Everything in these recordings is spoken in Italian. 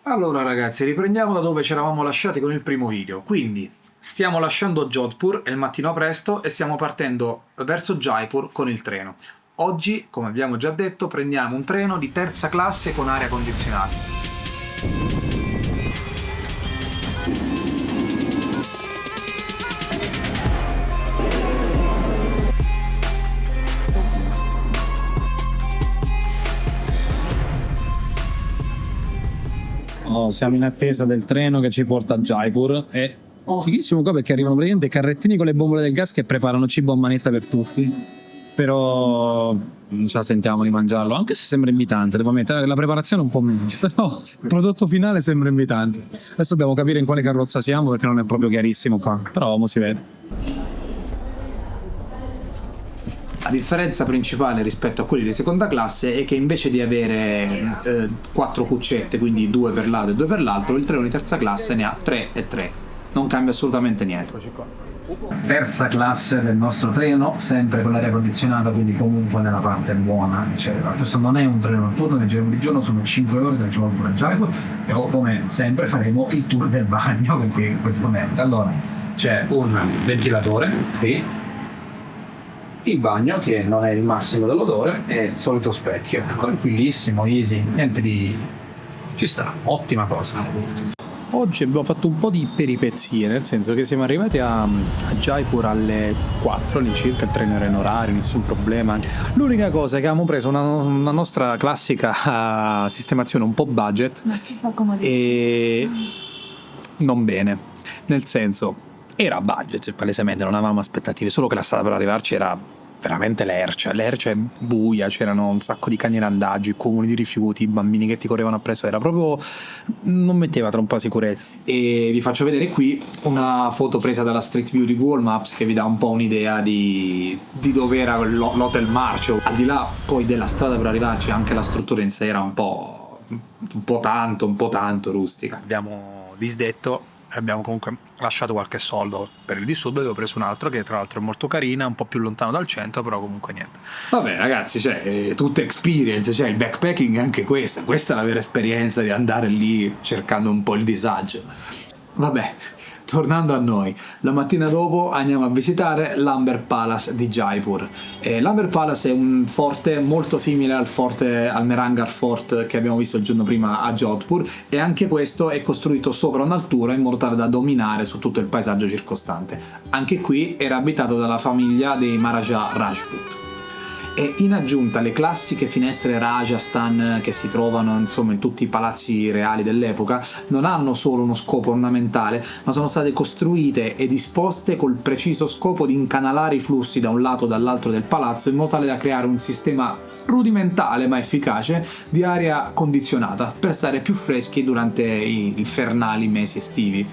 Allora ragazzi, riprendiamo da dove ci eravamo lasciati con il primo video. Quindi stiamo lasciando Jodhpur, è il mattino presto e stiamo partendo verso Jaipur con il treno. Oggi, come abbiamo già detto, prendiamo un treno di terza classe con aria condizionata. Oh, siamo in attesa del treno che ci porta a Jaipur e fighissimo qua perché arrivano praticamente carrettini con le bombole del gas che preparano cibo a manetta per tutti, però non ce la sentiamo di mangiarlo, anche se sembra invitante, devo ammettere, la preparazione è un po' meglio, però il prodotto finale sembra invitante. Adesso dobbiamo capire in quale carrozza siamo perché non è proprio chiarissimo qua, però mo si vede. La differenza principale rispetto a quelli di seconda classe è che invece di avere 4 cuccette, quindi 2 per lato e 2 per l'altro, il treno di terza classe ne ha 3 e 3. Non cambia assolutamente niente. Terza classe del nostro treno, sempre con l'aria condizionata, quindi comunque nella parte buona, eccetera. Questo non è un treno notturno, nel giro di giorno sono 5 ore da Jaipur a Jaipur e come sempre faremo il tour del bagno perché in questo momento. Allora, c'è un ventilatore qui, il bagno che non è il massimo dell'odore e il solito specchio, tranquillissimo, easy, niente di... ci sta, ottima cosa. Oggi abbiamo fatto un po' di peripezie, nel senso che siamo arrivati a Jaipur alle 4 all'incirca, il treno era in orario, nessun problema. L'unica cosa è che avevamo preso una nostra classica sistemazione un po' budget e non bene, nel senso era budget, palesemente non avevamo aspettative, solo che la strada per arrivarci era veramente lercia è buia, c'erano un sacco di cani randaggi, comuni di rifiuti, bambini che ti correvano appresso, era proprio... non metteva troppa sicurezza. E vi faccio vedere qui una foto presa dalla Street View di Google Maps che vi dà un po' un'idea di dove era l'Hotel Marcio. Al di là poi della strada per arrivarci, anche la struttura in sé era un po' tanto rustica. Abbiamo disdetto, abbiamo comunque lasciato qualche soldo per il disturbo, avevo preso un altro che tra l'altro è molto carina, un po' più lontano dal centro, però comunque niente. Vabbè ragazzi, cioè, tutte experience, cioè il backpacking è anche questa è la vera esperienza di andare lì cercando un po' il disagio. Vabbè, tornando a noi, la mattina dopo andiamo a visitare l'Amber Palace di Jaipur. L'Amber Palace è un forte molto simile al Mehrangarh Fort che abbiamo visto il giorno prima a Jodhpur e anche questo è costruito sopra un'altura in modo tale da dominare su tutto il paesaggio circostante. Anche qui era abitato dalla famiglia dei Maharaja Rajput. E in aggiunta le classiche finestre Rajasthan che si trovano insomma in tutti i palazzi reali dell'epoca non hanno solo uno scopo ornamentale, ma sono state costruite e disposte col preciso scopo di incanalare i flussi da un lato o dall'altro del palazzo in modo tale da creare un sistema rudimentale ma efficace di aria condizionata per stare più freschi durante i infernali mesi estivi.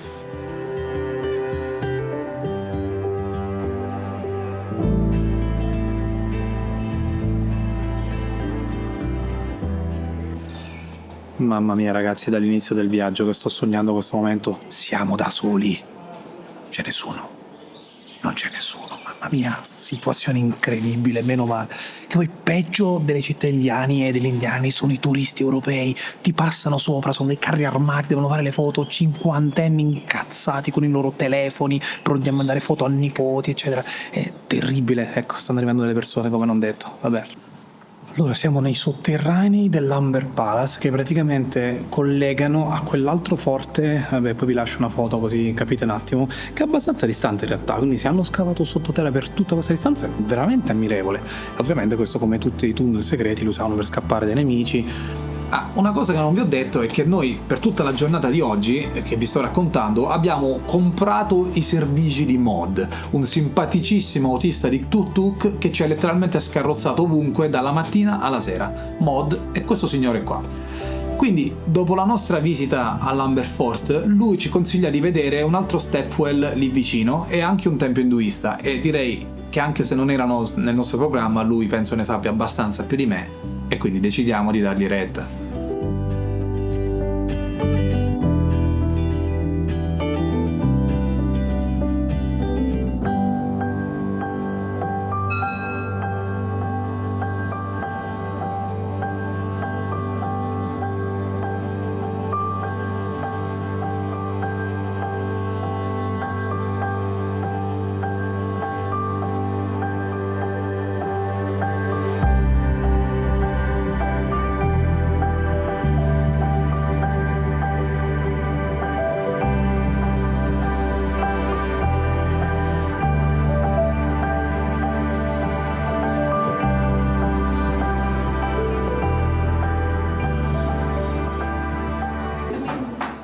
Mamma mia ragazzi, dall'inizio del viaggio che sto sognando questo momento, siamo da soli, c'è nessuno, non c'è nessuno, mamma mia, situazione incredibile, meno male. Che poi peggio delle città indiane e degli indiani sono i turisti europei, ti passano sopra, sono dei carri armati, devono fare le foto, cinquantenni incazzati con i loro telefoni, pronti a mandare foto a nipoti, eccetera. È terribile, ecco, stanno arrivando delle persone come non detto, vabbè. Allora, siamo nei sotterranei dell'Amber Palace che praticamente collegano a quell'altro forte, vabbè poi vi lascio una foto così capite un attimo, che è abbastanza distante in realtà, quindi se hanno scavato sottoterra per tutta questa distanza è veramente ammirevole. Ovviamente questo, come tutti i tunnel segreti, lo usavano per scappare dai nemici. Una cosa che non vi ho detto è che noi per tutta la giornata di oggi, che vi sto raccontando, abbiamo comprato i servigi di Mod, un simpaticissimo autista di tuk-tuk che ci ha letteralmente scarrozzato ovunque dalla mattina alla sera. Mod è questo signore qua. Quindi, dopo la nostra visita all'Amber Fort, lui ci consiglia di vedere un altro stepwell lì vicino e anche un tempio induista, e direi che anche se non erano nel nostro programma, lui penso ne sappia abbastanza più di me e quindi decidiamo di dargli retta.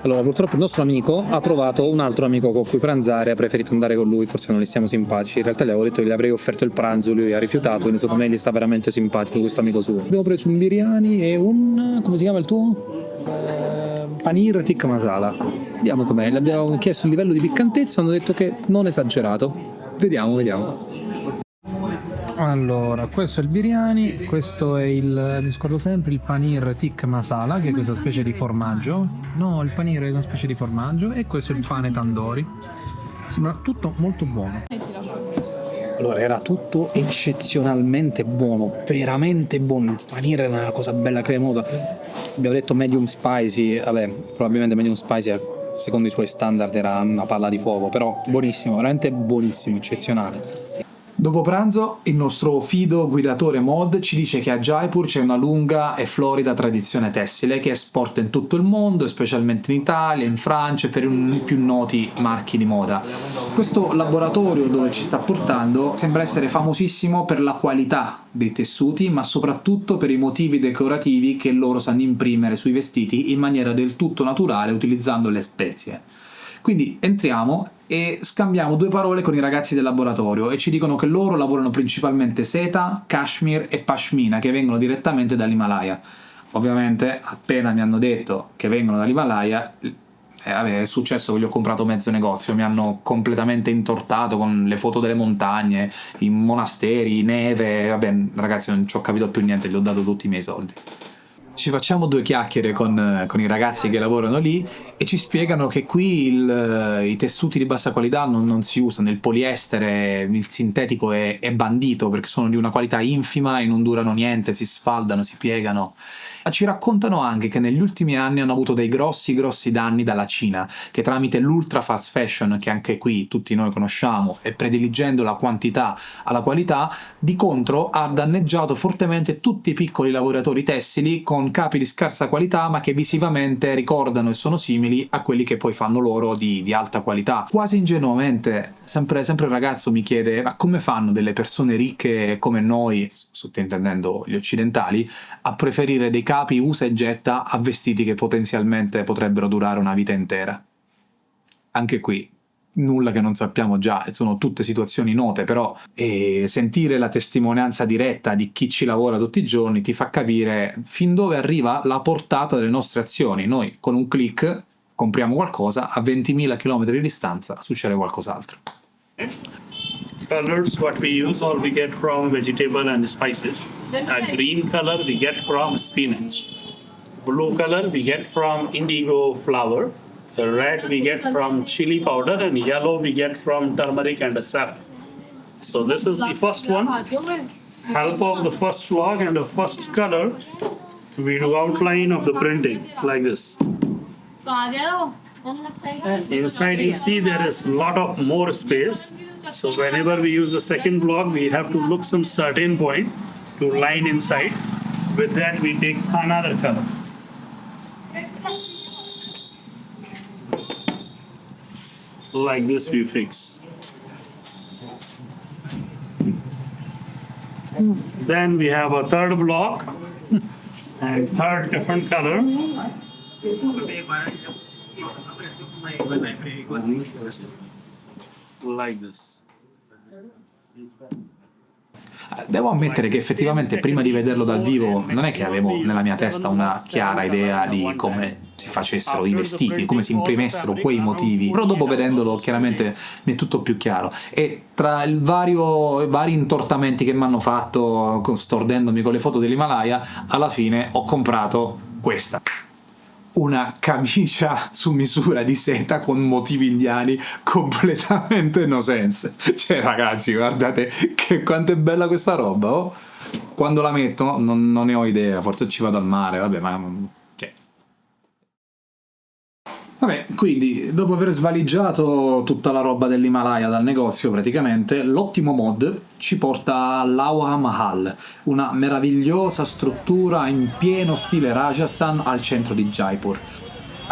Allora, purtroppo il nostro amico ha trovato un altro amico con cui pranzare, ha preferito andare con lui, forse non gli stiamo simpatici. In realtà gli avevo detto che gli avrei offerto il pranzo, lui ha rifiutato, quindi secondo me gli sta veramente simpatico questo amico suo. Abbiamo preso un biryani e un... come si chiama il tuo? Paneer tikka masala. Vediamo com'è, gli abbiamo chiesto il livello di piccantezza, hanno detto che non esagerato. Vediamo. Allora, questo è il biryani, questo è mi scordo sempre, il paneer tikka masala, che è questa specie di formaggio. No, il paneer è una specie di formaggio, e questo è il pane tandoori. Sembra tutto molto buono. Allora, era tutto eccezionalmente buono, veramente buono. Il paneer è una cosa bella cremosa. Abbiamo detto medium spicy, vabbè, probabilmente medium spicy secondo i suoi standard era una palla di fuoco, però buonissimo, veramente buonissimo, eccezionale. Dopo pranzo, il nostro fido guidatore mod ci dice che a Jaipur c'è una lunga e florida tradizione tessile che esporta in tutto il mondo, specialmente in Italia, in Francia e per i più noti marchi di moda. Questo laboratorio dove ci sta portando sembra essere famosissimo per la qualità dei tessuti, ma soprattutto per i motivi decorativi che loro sanno imprimere sui vestiti in maniera del tutto naturale utilizzando le spezie. Quindi entriamo e scambiamo due parole con i ragazzi del laboratorio e ci dicono che loro lavorano principalmente seta, cashmere e pashmina che vengono direttamente dall'Himalaya. Ovviamente appena mi hanno detto che vengono dall'Himalaya è successo che gli ho comprato mezzo negozio, mi hanno completamente intortato con le foto delle montagne, i monasteri, neve, vabbè ragazzi non ci ho capito più niente, gli ho dato tutti i miei soldi. Ci facciamo due chiacchiere con i ragazzi che lavorano lì e ci spiegano che qui i tessuti di bassa qualità non si usano, il poliestere, il sintetico è bandito perché sono di una qualità infima e non durano niente, si sfaldano, si piegano. Ci raccontano anche che negli ultimi anni hanno avuto dei grossi danni dalla Cina, che tramite l'ultra fast fashion, che anche qui tutti noi conosciamo, e prediligendo la quantità alla qualità, di contro ha danneggiato fortemente tutti i piccoli lavoratori tessili con capi di scarsa qualità ma che visivamente ricordano e sono simili a quelli che poi fanno loro di alta qualità. Quasi ingenuamente, sempre il ragazzo mi chiede ma come fanno delle persone ricche come noi, sottintendendo gli occidentali, a preferire dei capi usa e getta a vestiti che potenzialmente potrebbero durare una vita intera. Anche qui nulla che non sappiamo già, sono tutte situazioni note, però sentire la testimonianza diretta di chi ci lavora tutti i giorni ti fa capire fin dove arriva la portata delle nostre azioni. Noi con un click compriamo qualcosa, a 20.000 km di distanza succede qualcos'altro. Colors what we use all we get from vegetable and spices. A green color we get from spinach. Blue color we get from indigo flower. The red we get from chili powder, and yellow we get from turmeric and saffron. So this is the first one. Help of the first log and the first color, we do outline of the printing like this. Inside you see there is a lot of more space. So whenever we use the second block, we have to look some certain point to line inside. With that we take another color. Like this we fix. Then we have a third block and third different color. Like this. Devo ammettere che effettivamente prima di vederlo dal vivo non è che avevo nella mia testa una chiara idea di come si facessero i vestiti, come si imprimessero quei motivi, però dopo vedendolo chiaramente mi è tutto più chiaro. E tra i vari intortamenti che mi hanno fatto stordendomi con le foto dell'Himalaya, alla fine ho comprato questa. Una camicia su misura di seta con motivi indiani completamente no sense. Cioè ragazzi, guardate quanto è bella questa roba, oh? Quando la metto non ne ho idea, forse ci vado al mare, vabbè, ma... Vabbè, quindi dopo aver svaligiato tutta la roba dell'Himalaya dal negozio praticamente, l'ottimo mod ci porta all'Awa Mahal, una meravigliosa struttura in pieno stile Rajasthan al centro di Jaipur.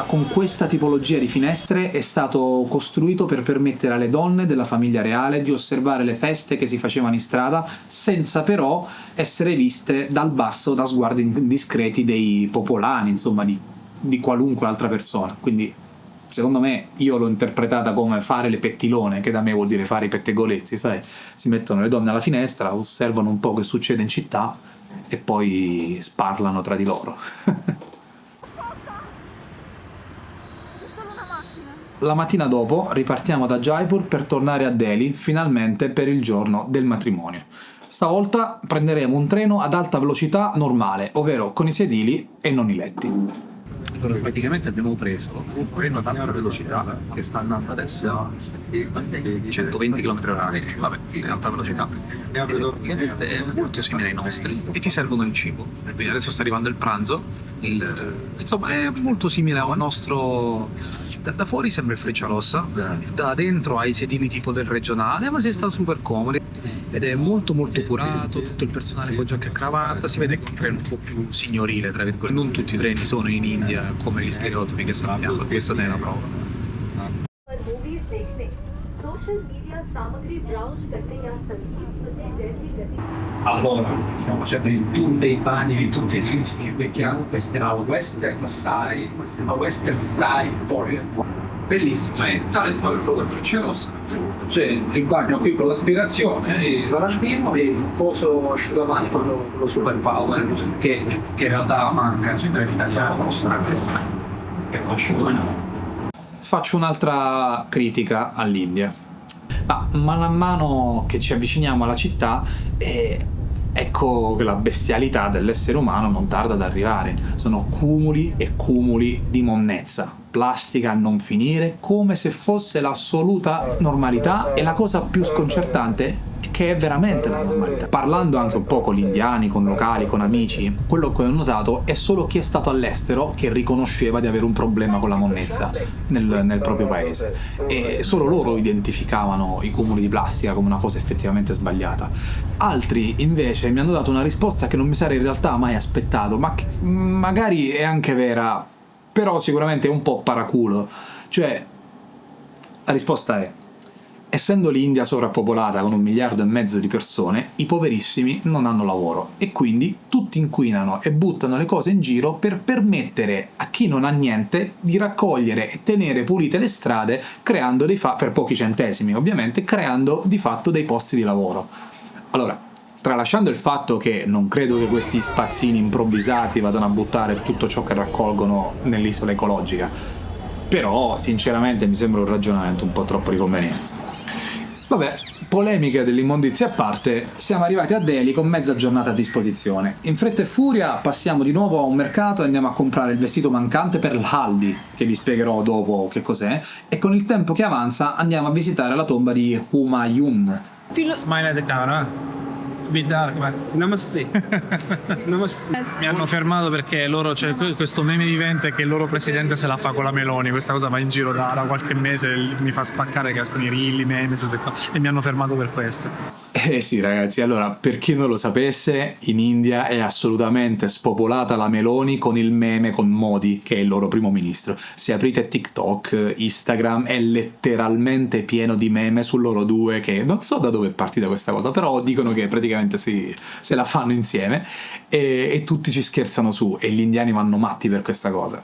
Con questa tipologia di finestre è stato costruito per permettere alle donne della famiglia reale di osservare le feste che si facevano in strada senza però essere viste dal basso da sguardi indiscreti dei popolani, insomma di di qualunque altra persona. Quindi secondo me io l'ho interpretata come fare le pettilone, che da me vuol dire fare i pettegolezzi, sai? Si mettono le donne alla finestra, osservano un po' che succede in città e poi sparlano tra di loro. La mattina dopo ripartiamo da Jaipur per tornare a Delhi, finalmente per il giorno del matrimonio. Stavolta prenderemo un treno ad alta velocità normale, ovvero con i sedili e non i letti. Allora, praticamente abbiamo preso un treno ad alta velocità che sta andando adesso a 120 km/h, vabbè, in alta velocità. Praticamente è molto simile ai nostri e ti servono il cibo. Quindi adesso sta arrivando il pranzo, insomma è molto simile al nostro. Da fuori sembra il Frecciarossa, da dentro hai i sedili tipo del regionale, ma si sta super comodi ed è molto molto curato, tutto il personale con giacca e cravatta, si vede che è un treno un po' più signorile, tra virgolette. Non tutti i treni sono in India come gli stereotipi che sappiamo, questo ne è una prova. पर मूवीज देखने social media सामग्री ब्राउज करने या संगीत सुनने जैसी गति Allora, stiamo facendo il tour dei bagni di tutti i film che becchiamo, questa è la Western Style Toilet. Bellissima, è tale come quello del Frecciarossa. C'è il bagno qui con l'aspirazione, il lavandino e il coso asciugamani, quello Super Power, che in realtà manca sui treni italiani, non ci sta che non asciugamani. Faccio un'altra critica all'India. Ma man mano che ci avviciniamo alla città, ecco che la bestialità dell'essere umano non tarda ad arrivare. Sono cumuli e cumuli di monnezza, plastica a non finire, come se fosse l'assoluta normalità, e la cosa più sconcertante è che è veramente la normalità. Parlando anche un po' con gli indiani, con locali, con amici, quello che ho notato è solo chi è stato all'estero che riconosceva di avere un problema con la monnezza nel proprio paese, e solo loro identificavano i cumuli di plastica come una cosa effettivamente sbagliata. Altri invece mi hanno dato una risposta che non mi sarei in realtà mai aspettato, ma che magari è anche vera, però sicuramente è un po' paraculo. Cioè, la risposta è: essendo l'India sovrappopolata con 1,5 miliardi di persone, i poverissimi non hanno lavoro e quindi tutti inquinano e buttano le cose in giro per permettere a chi non ha niente di raccogliere e tenere pulite le strade, creando per pochi centesimi ovviamente, creando di fatto dei posti di lavoro. Allora, tralasciando il fatto che non credo che questi spazzini improvvisati vadano a buttare tutto ciò che raccolgono nell'isola ecologica, però sinceramente mi sembra un ragionamento un po' troppo di convenienza. Vabbè, polemiche dell'immondizia a parte, siamo arrivati a Delhi con mezza giornata a disposizione. In fretta e furia passiamo di nuovo a un mercato e andiamo a comprare il vestito mancante per l'Haldi, che vi spiegherò dopo che cos'è, e con il tempo che avanza andiamo a visitare la tomba di Humayun. Smile at the camera. Namaste. Namaste. Mi hanno fermato perché loro c'è questo meme vivente che il loro presidente se la fa con la Meloni. Questa cosa va in giro da qualche mese, mi fa spaccare che escono i reel, i meme, e mi hanno fermato per questo. Sì ragazzi, allora per chi non lo sapesse, in India è assolutamente spopolata la Meloni con il meme con Modi, che è il loro primo ministro. Se aprite TikTok, Instagram, è letteralmente pieno di meme su loro due, che non so da dove è partita questa cosa, però dicono che praticamente se la fanno insieme e tutti ci scherzano su, e gli indiani vanno matti per questa cosa.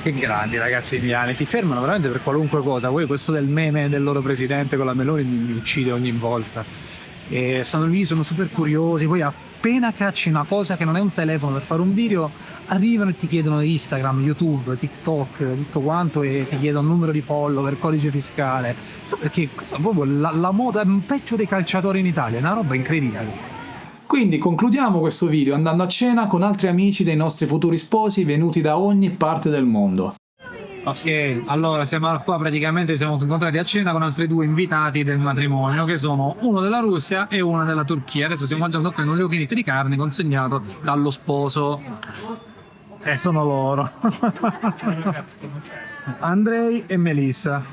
Che grandi ragazzi indiani, ti fermano veramente per qualunque cosa. Poi questo del meme del loro presidente con la Meloni mi uccide ogni volta. E stanno lì, sono super curiosi, poi appena cacci una cosa che non è un telefono per fare un video, arrivano e ti chiedono Instagram, YouTube, TikTok, tutto quanto, e ti chiedono numero di follower, codice fiscale. Insomma, perché questa è proprio la moda, è un peggio dei calciatori in Italia, è una roba incredibile. Quindi concludiamo questo video andando a cena con altri amici dei nostri futuri sposi venuti da ogni parte del mondo. Ok, allora siamo incontrati a cena con altri 2 invitati del matrimonio, che sono uno della Russia e uno della Turchia. Adesso stiamo mangiando con un leochinetto di carne consegnato dallo sposo. E sono loro. Andrei e Melissa.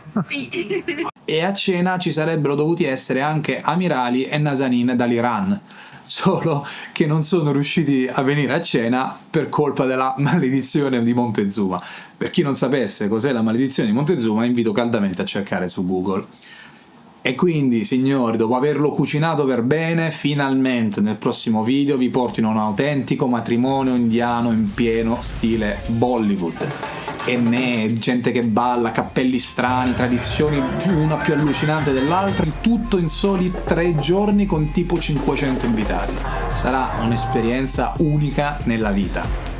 E a cena ci sarebbero dovuti essere anche Amirali e Nazanin dall'Iran, solo che non sono riusciti a venire a cena per colpa della maledizione di Montezuma. Per chi non sapesse cos'è la maledizione di Montezuma, invito caldamente a cercare su Google. E quindi, signori, dopo averlo cucinato per bene, finalmente nel prossimo video vi porto in un autentico matrimonio indiano in pieno stile Bollywood. E gente che balla, cappelli strani, tradizioni una più allucinante dell'altra, il tutto in soli 3 giorni con tipo 500 invitati. Sarà un'esperienza unica nella vita.